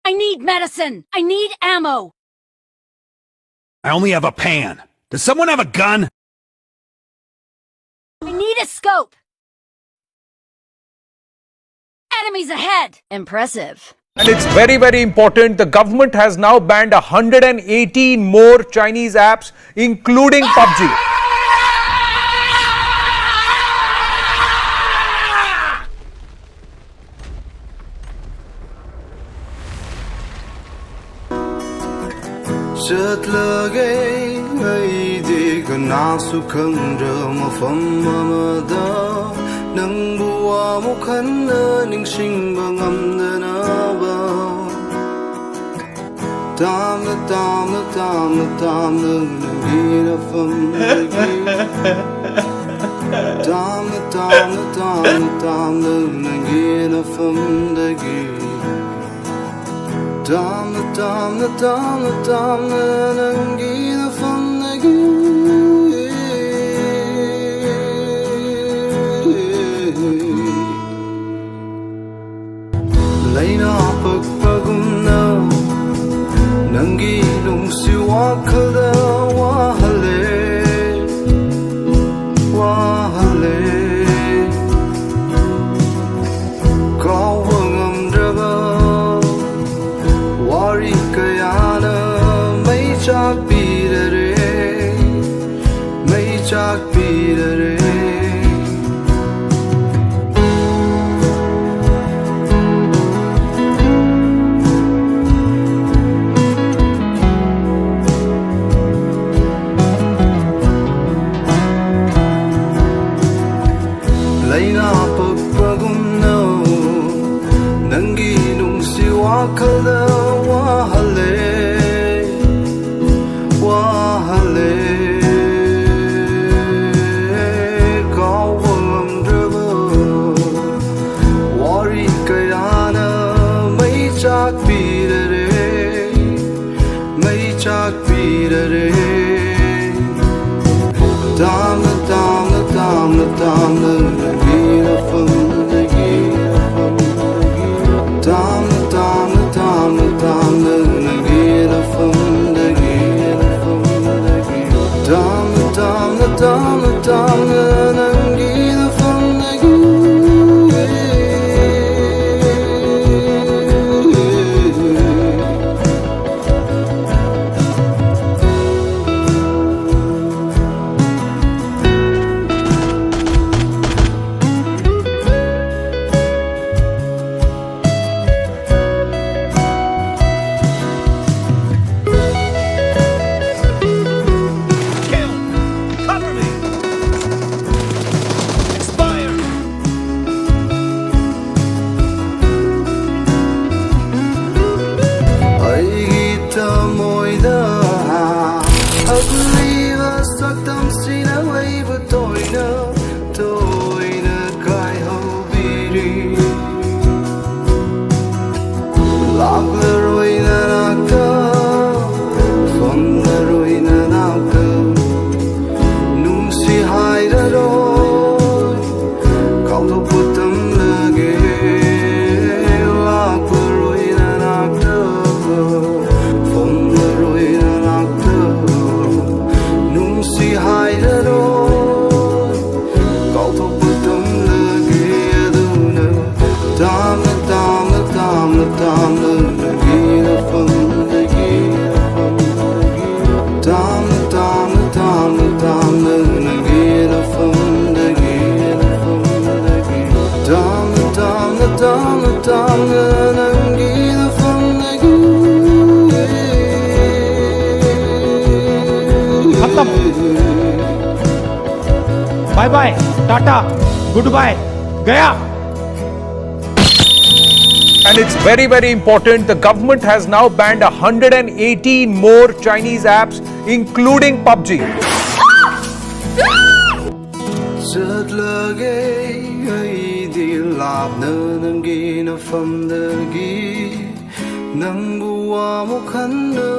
I need medicine! I need ammo! I only have a pan. Does someone have a gun? I need a scope! Enemies ahead! Impressive. And it's very, very important. The government has now banned 118 more Chinese apps, including PUBG. Chatlagay ngaidi kanasu khandra mafam amada nangbuwa mo khanna ningsingba ngamdana ba tamna nangina fam tamna nangina fam dagi Tamna nangina fam nagi Laina pagpagumna nangi nungsi wakhalda wahale kawangamdraba Wari kayana may chak pirare Laina pagpagumna nangi nungsi wakhalda wahale kawangamdraba wari kayana may chak pirare tamna nangina fam dagi tamna nangina fam dagi tamna nangina fam dagi Bye bye, Tata, goodbye, Gaya. And it's very, very important. The government has now banned 118 more Chinese apps, including PUBG. Nangina fam dagi nangbuwa mo khanna